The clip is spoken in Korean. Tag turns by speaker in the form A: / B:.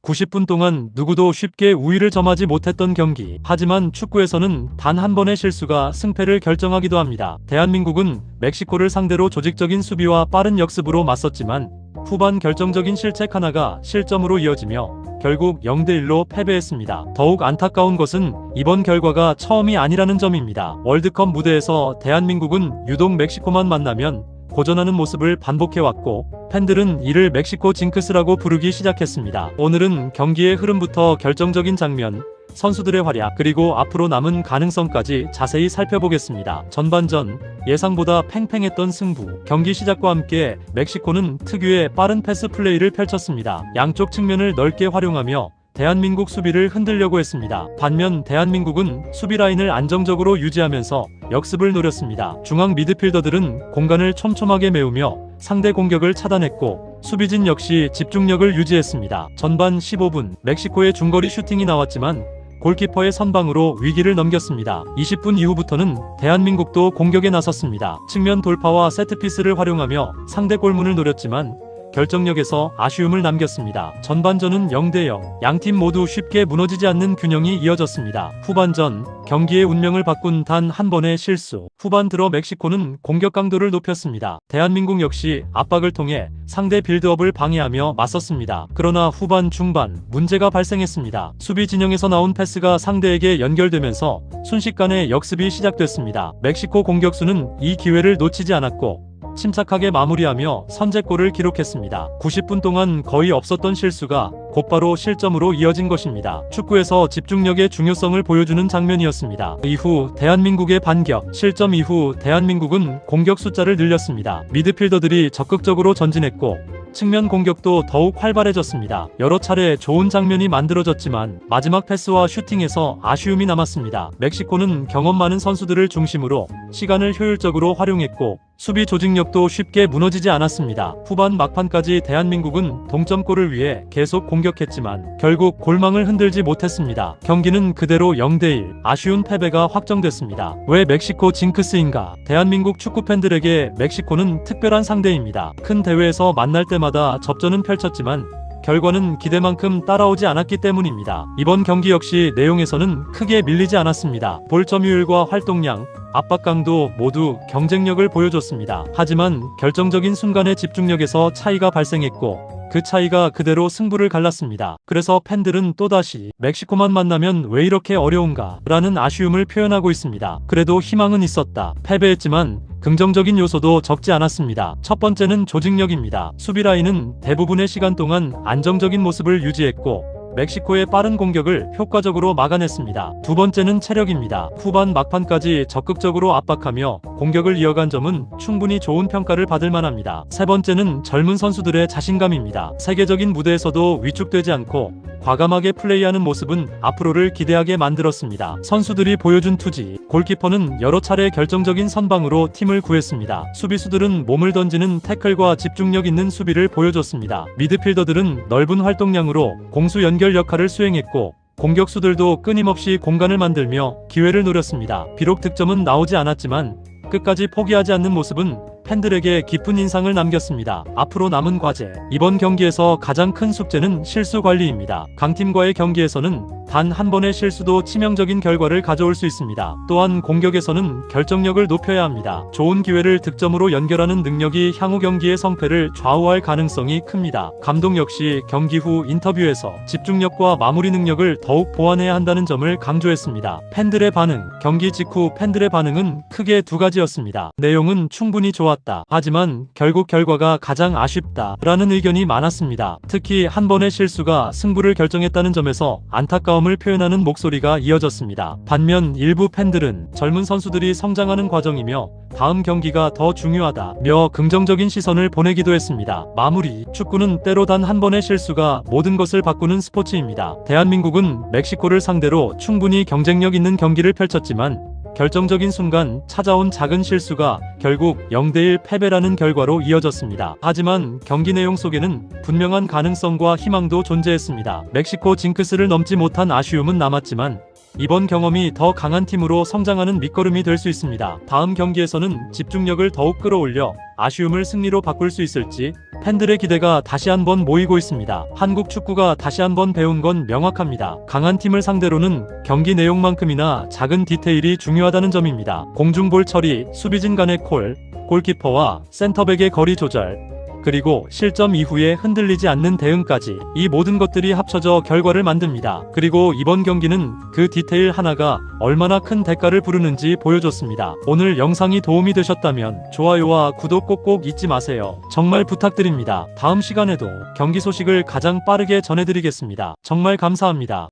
A: 90분 동안 누구도 쉽게 우위를 점하지 못했던 경기. 하지만 축구에서는 단 한 번의 실수가 승패를 결정하기도 합니다. 대한민국은 멕시코를 상대로 조직적인 수비와 빠른 역습으로 맞섰지만 후반 결정적인 실책 하나가 실점으로 이어지며 결국 0대1로 패배했습니다. 더욱 안타까운 것은 이번 결과가 처음이 아니라는 점입니다. 월드컵 무대에서 대한민국은 유독 멕시코만 만나면 고전하는 모습을 반복해왔고 팬들은 이를 멕시코 징크스라고 부르기 시작했습니다. 오늘은 경기의 흐름부터 결정적인 장면, 선수들의 활약, 그리고 앞으로 남은 가능성까지 자세히 살펴보겠습니다. 전반전, 예상보다 팽팽했던 승부. 경기 시작과 함께 멕시코는 특유의 빠른 패스 플레이를 펼쳤습니다. 양쪽 측면을 넓게 활용하며 대한민국 수비를 흔들려고 했습니다. 반면 대한민국은 수비 라인을 안정적으로 유지하면서 역습을 노렸습니다. 중앙 미드필더들은 공간을 촘촘하게 메우며 상대 공격을 차단했고 수비진 역시 집중력을 유지했습니다. 전반 15분 멕시코의 중거리 슈팅이 나왔지만 골키퍼의 선방으로 위기를 넘겼습니다. 20분 이후부터는 대한민국도 공격에 나섰습니다. 측면 돌파와 세트피스를 활용하며 상대 골문을 노렸지만 결정력에서 아쉬움을 남겼습니다. 전반전은 0대0, 양팀 모두 쉽게 무너지지 않는 균형이 이어졌습니다. 후반전, 경기의 운명을 바꾼 단 한 번의 실수. 후반 들어 멕시코는 공격 강도를 높였습니다. 대한민국 역시 압박을 통해 상대 빌드업을 방해하며 맞섰습니다. 그러나 후반 중반 문제가 발생했습니다. 수비 진영에서 나온 패스가 상대에게 연결되면서 순식간에 역습이 시작됐습니다. 멕시코 공격수는 이 기회를 놓치지 않았고 침착하게 마무리하며 선제골을 기록했습니다. 90분 동안 거의 없었던 실수가 곧바로 실점으로 이어진 것입니다. 축구에서 집중력의 중요성을 보여주는 장면이었습니다. 이후 대한민국의 반격. 실점 이후 대한민국은 공격 숫자를 늘렸습니다. 미드필더들이 적극적으로 전진했고 측면 공격도 더욱 활발해졌습니다. 여러 차례 좋은 장면이 만들어졌지만 마지막 패스와 슈팅에서 아쉬움이 남았습니다. 멕시코는 경험 많은 선수들을 중심으로 시간을 효율적으로 활용했고 수비 조직력도 쉽게 무너지지 않았습니다. 후반 막판까지 대한민국은 동점골을 위해 계속 공격했지만 결국 골망을 흔들지 못했습니다. 경기는 그대로 0대1, 아쉬운 패배가 확정됐습니다. 왜 멕시코 징크스인가? 대한민국 축구팬들에게 멕시코는 특별한 상대입니다. 큰 대회에서 만날 때마다 접전은 펼쳤지만 결과는 기대만큼 따라오지 않았기 때문입니다. 이번 경기 역시 내용에서는 크게 밀리지 않았습니다. 볼 점유율과 활동량, 압박 강도 모두 경쟁력을 보여줬습니다. 하지만 결정적인 순간의 집중력에서 차이가 발생했고 그 차이가 그대로 승부를 갈랐습니다. 그래서 팬들은 또다시 멕시코만 만나면 왜 이렇게 어려운가 라는 아쉬움을 표현하고 있습니다. 그래도 희망은 있었다. 패배했지만 긍정적인 요소도 적지 않았습니다. 첫 번째는 조직력입니다. 수비 라인은 대부분의 시간 동안 안정적인 모습을 유지했고 멕시코의 빠른 공격을 효과적으로 막아냈습니다. 두 번째는 체력입니다. 후반 막판까지 적극적으로 압박하며 공격을 이어간 점은 충분히 좋은 평가를 받을 만합니다. 세 번째는 젊은 선수들의 자신감입니다. 세계적인 무대에서도 위축되지 않고 과감하게 플레이하는 모습은 앞으로를 기대하게 만들었습니다. 선수들이 보여준 투지, 골키퍼는 여러 차례 결정적인 선방으로 팀을 구했습니다. 수비수들은 몸을 던지는 태클과 집중력 있는 수비를 보여줬습니다. 미드필더들은 넓은 활동량으로 공수 연결 역할을 수행했고 공격수들도 끊임없이 공간을 만들며 기회를 노렸습니다. 비록 득점은 나오지 않았지만 끝까지 포기하지 않는 모습은 팬들에게 깊은 인상을 남겼습니다. 앞으로 남은 과제. 이번 경기에서 가장 큰 숙제는 실수 관리입니다. 강팀과의 경기에서는 단 한 번의 실수도 치명적인 결과를 가져올 수 있습니다. 또한 공격에서는 결정력을 높여야 합니다. 좋은 기회를 득점으로 연결하는 능력이 향후 경기의 성패를 좌우할 가능성이 큽니다. 감독 역시 경기 후 인터뷰에서 집중력과 마무리 능력을 더욱 보완해야 한다는 점을 강조했습니다. 팬들의 반응. 경기 직후 팬들의 반응은 크게 두 가지였습니다. 내용은 충분히 좋았다. 하지만 결국 결과가 가장 아쉽다. 라는 의견이 많았습니다. 특히 한 번의 실수가 승부를 결정했다는 점에서 안타까움을 표현하는 목소리가 이어졌습니다. 반면 일부 팬들은 젊은 선수들이 성장하는 과정이며 다음 경기가 더 중요하다며 긍정적인 시선을 보내기도 했습니다. 마무리. 축구는 때로 단 한 번의 실수가 모든 것을 바꾸는 스포츠입니다. 대한민국은 멕시코를 상대로 충분히 경쟁력 있는 경기를 펼쳤지만 결정적인 순간 찾아온 작은 실수가 결국 0대1 패배라는 결과로 이어졌습니다. 하지만 경기 내용 속에는 분명한 가능성과 희망도 존재했습니다. 멕시코 징크스를 넘지 못한 아쉬움은 남았지만 이번 경험이 더 강한 팀으로 성장하는 밑거름이 될 수 있습니다. 다음 경기에서는 집중력을 더욱 끌어올려 아쉬움을 승리로 바꿀 수 있을지 팬들의 기대가 다시 한번 모이고 있습니다. 한국 축구가 다시 한번 배운 건 명확합니다. 강한 팀을 상대로는 경기 내용만큼이나 작은 디테일이 중요하다는 점입니다. 공중볼 처리, 수비진 간의 콜, 골키퍼와 센터백의 거리 조절, 그리고 실점 이후에 흔들리지 않는 대응까지, 이 모든 것들이 합쳐져 결과를 만듭니다. 그리고 이번 경기는 그 디테일 하나가 얼마나 큰 대가를 부르는지 보여줬습니다. 오늘 영상이 도움이 되셨다면 좋아요와 구독 꼭꼭 잊지 마세요. 정말 부탁드립니다. 다음 시간에도 경기 소식을 가장 빠르게 전해드리겠습니다. 정말 감사합니다.